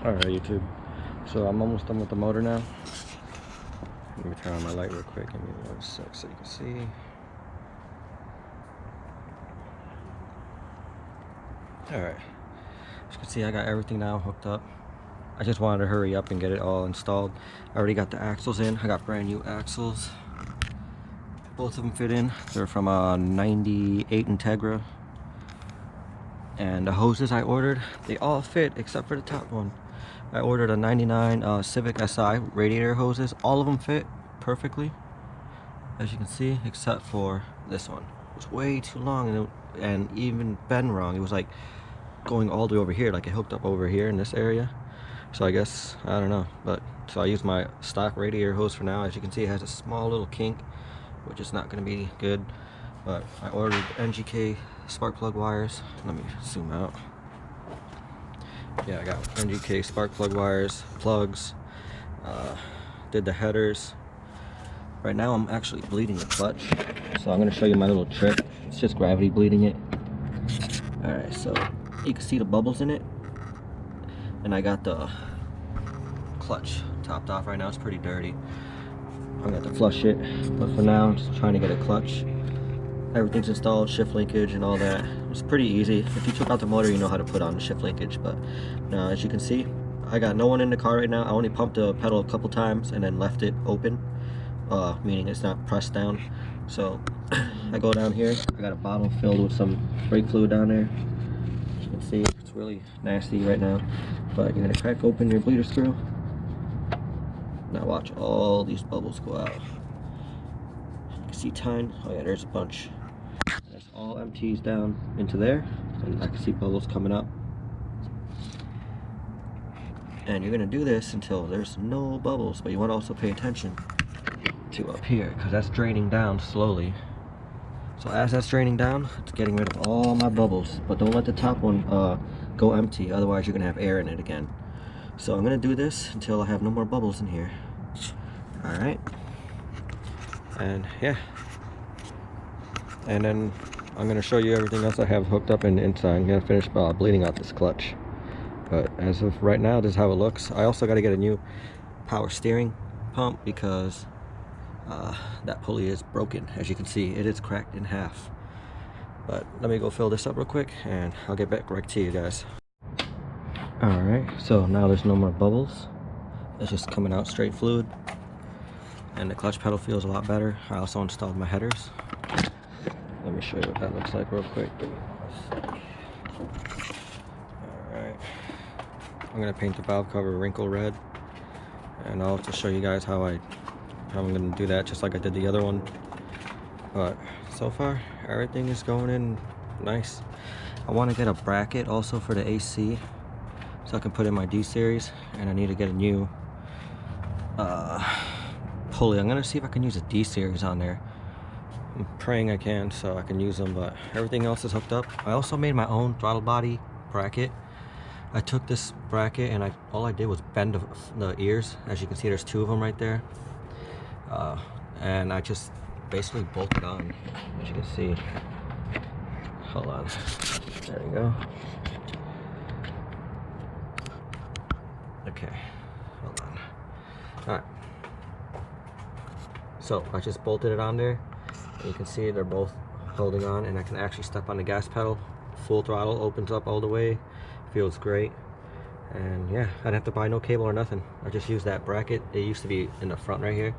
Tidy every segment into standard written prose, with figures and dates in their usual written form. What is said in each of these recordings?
Alright, YouTube. So I'm almost done with the motor now. Let me turn on my light real quick. Give me 1 sec so you can see. Alright. As you can see, I got everything now hooked up. I just wanted to hurry up and get it all installed. I already got the axles in. I got brand new axles. Both of them fit in. They're from a 98 Integra. And the hoses I ordered, they all fit except for the top one. I ordered a 99 Civic SI radiator hoses. All of them fit perfectly, as you can see, except for this one. It was way too long and even bent wrong. It was like going all the way over here, like it hooked up over here in this area. So I guess, I don't know, but so I use my stock radiator hose for now. As you can see, it has a small little kink, which is not going to be good. But I ordered NGK spark plug wires. Let me zoom out. Yeah, I got NGK spark plug wires, plugs, did the headers. Right now I'm actually bleeding the clutch, so I'm going to show you my little trick. It's just gravity bleeding it. Alright, so you can see the bubbles in it, and I got the clutch topped off right now. It's pretty dirty. I'm going to have to flush it, but for now I'm just trying to get a clutch. Everything's installed, shift linkage and all that. It's pretty easy. If you took out the motor, you know how to put on the shift linkage. But now, as you can see, I got no one in the car right now. I only pumped the pedal a couple times and then left it open, meaning it's not pressed down. So I go down here. I got a bottle filled with some brake fluid down there. As you can see, it's really nasty right now. But you're gonna crack open your bleeder screw. Now watch all these bubbles go out. You can see tine. Oh yeah, there's a bunch. That's all empties down into there, and I can see bubbles coming up. And you're gonna do this until there's no bubbles, but you want to also pay attention to up here, because that's draining down slowly. So as that's draining down, it's getting rid of all my bubbles, but don't let the top one go empty, otherwise you're gonna have air in it again. So I'm gonna do this until I have no more bubbles in here. Alright, and yeah, and then I'm going to show you everything else I have hooked up and inside. I'm going to finish bleeding out this clutch, but as of right now, this is how it looks. I also got to get a new power steering pump because that pulley is broken. As you can see, it is cracked in half. But let me go fill this up real quick and I'll get back right to you guys. Alright, so now there's no more bubbles. It's just coming out straight fluid, and the clutch pedal feels a lot better. I also installed my headers. Let me show you what that looks like real quick. Alright, I'm gonna paint the valve cover wrinkle red, and I'll just show you guys how I'm gonna do that, just like I did the other one. But so far everything is going in nice. I want to get a bracket also for the AC, so I can put in my D series, and I need to get a new pulley. I'm gonna see if I can use a D series on there. I'm praying I can, so I can use them, but everything else is hooked up. I also made my own throttle body bracket. I took this bracket and all I did was bend the ears. As you can see, there's 2 of them right there, and I just basically bolted on. As you can see, hold on, there you go. Okay, hold on. Alright, so I just bolted it on there. You can see they're both holding on, and I can actually step on the gas pedal. Full throttle opens up all the way. Feels great. And yeah, I didn't have to buy no cable or nothing. I just used that bracket. It used to be in the front right here.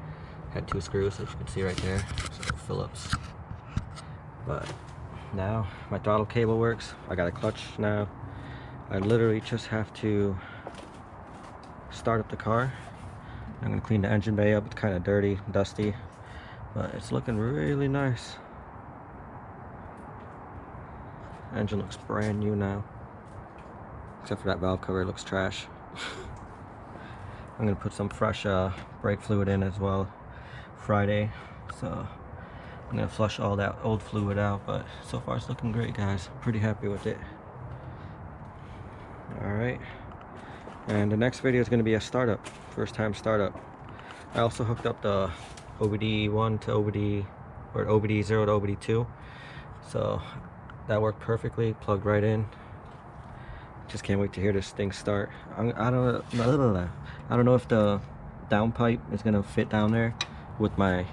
Had 2 screws, as you can see right there. So Phillips. But now my throttle cable works. I got a clutch now. I literally just have to start up the car. I'm gonna clean the engine bay up. It's kind of dirty, dusty, but it's looking really nice. Engine looks brand new now, except for that valve cover. It looks trash. I'm gonna put some fresh brake fluid in as well Friday, so I'm gonna flush all that old fluid out. But so far it's looking great, guys. I'm pretty happy with it. Alright, and the next video is going to be a startup, first time startup. I also hooked up the OBD1 to OBD, or OBD0 to OBD2, so that worked perfectly, plugged right in. Just can't wait to hear this thing start. I don't know if the downpipe is gonna fit down there with my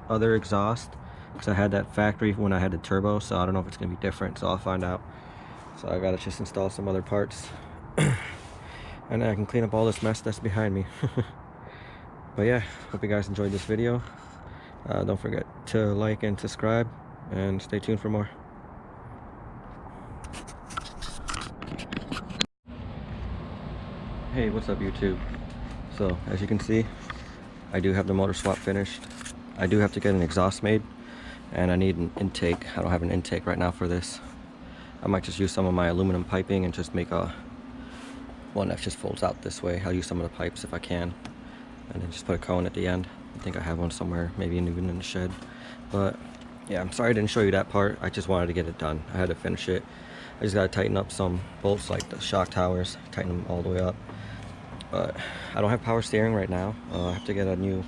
other exhaust, because I had that factory when I had the turbo, so I don't know if it's gonna be different, so I'll find out. So I gotta just install some other parts and I can clean up all this mess that's behind me. But yeah, hope you guys enjoyed this video. Don't forget to like and subscribe, and stay tuned for more. Hey, what's up YouTube? So as you can see, I do have the motor swap finished. I do have to get an exhaust made, and I need an intake. I don't have an intake right now for this. I might just use some of my aluminum piping and just make a one that just folds out this way. I'll use some of the pipes if I can, and then just put a cone at the end. I think I have one somewhere, maybe even in the shed. But yeah, I'm sorry I didn't show you that part. I just wanted to get it done. I had to finish it. I just gotta tighten up some bolts, like the shock towers, tighten them all the way up. But I don't have power steering right now. I have to get a new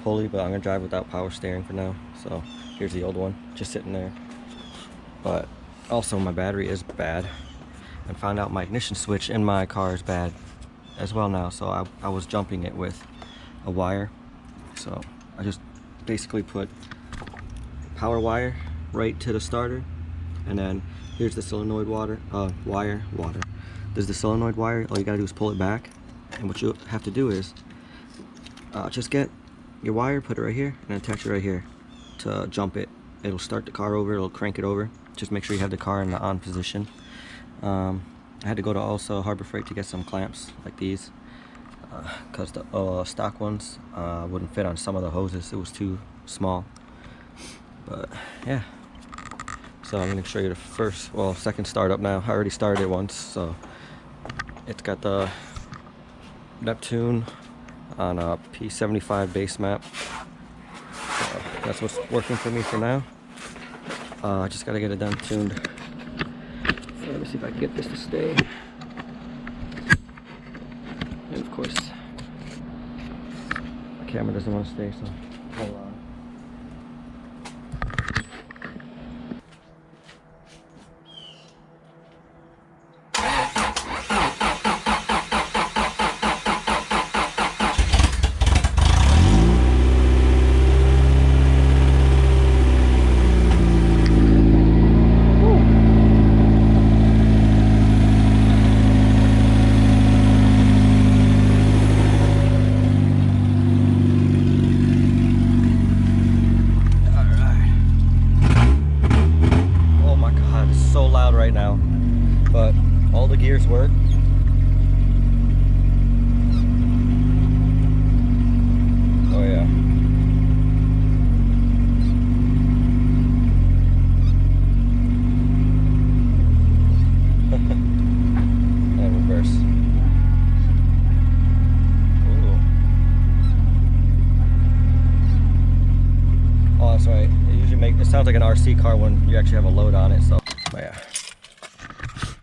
pulley, but I'm gonna drive without power steering for now. So here's the old one, just sitting there. But also my battery is bad, and found out my ignition switch in my car is bad as well now. So I was jumping it with a wire. So I just basically put power wire right to the starter, and then here's the solenoid wire. There's the solenoid wire. All you gotta do is pull it back, and what you have to do is just get your wire, put it right here, and attach it right here to jump it. It'll start the car over, it'll crank it over. Just make sure you have the car in the on position. I had to go to also Harbor Freight to get some clamps like these, because the stock ones wouldn't fit on some of the hoses. It was too small. But yeah, so I'm going to show you the second startup now. I already started it once. So it's got the Neptune on a P75 base map. So that's what's working for me for now. I just got to get it done tuned. So let me see if I can get this to stay. And of course, the camera doesn't want to stay, so hold on. Right now, but all the gears work. Oh yeah. And reverse. Ooh. Oh, that's right. It sounds like an RC car when you actually have a load on it. So, but yeah.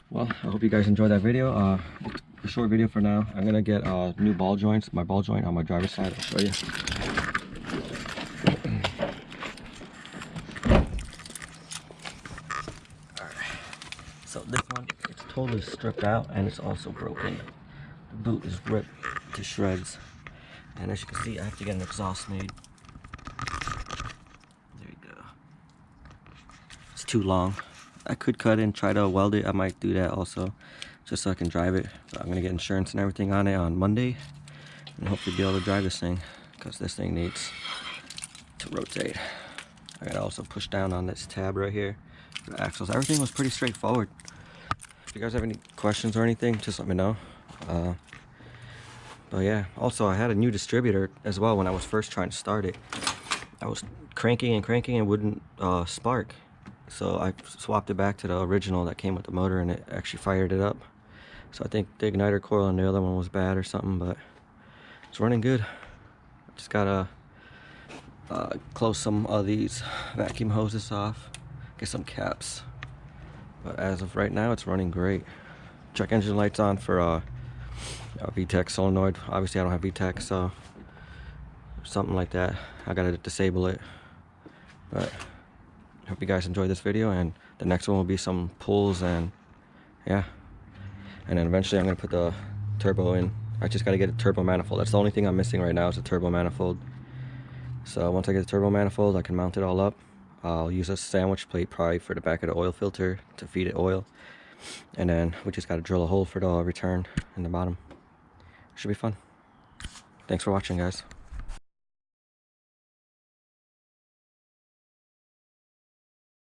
Well, I hope you guys enjoyed that video. A short video for now. I'm gonna get new ball joints. My ball joint on my driver's side. I'll show you. Alright. So this one, it's totally stripped out, and it's also broken. The boot is ripped to shreds. And as you can see, I have to get an exhaust made. There you go. It's too long. I could cut it and try to weld it. I might do that also, just so I can drive it. But I'm gonna get insurance and everything on it on Monday, and hopefully be able to drive this thing, because this thing needs to rotate. I gotta also push down on this tab right here for the axles. Everything was pretty straightforward. If you guys have any questions or anything, just let me know. But yeah, also I had a new distributor as well. When I was first trying to start it, I was cranking and wouldn't spark. So I swapped it back to the original that came with the motor, and it actually fired it up. So I think the igniter coil on the other one was bad or something, but it's running good. Just gotta close some of these vacuum hoses off, get some caps. But as of right now, it's running great. Check engine lights on for VTEC solenoid. Obviously I don't have VTEC, so something like that. I gotta disable it. But hope you guys enjoyed this video, and the next one will be some pulls, and yeah. And then eventually I'm gonna put the turbo in. I just gotta get a turbo manifold. That's the only thing I'm missing right now is a turbo manifold. So once I get the turbo manifold, I can mount it all up. I'll use a sandwich plate probably for the back of the oil filter to feed it oil. And then we just gotta drill a hole for the return in the bottom. Should be fun. Thanks for watching, guys.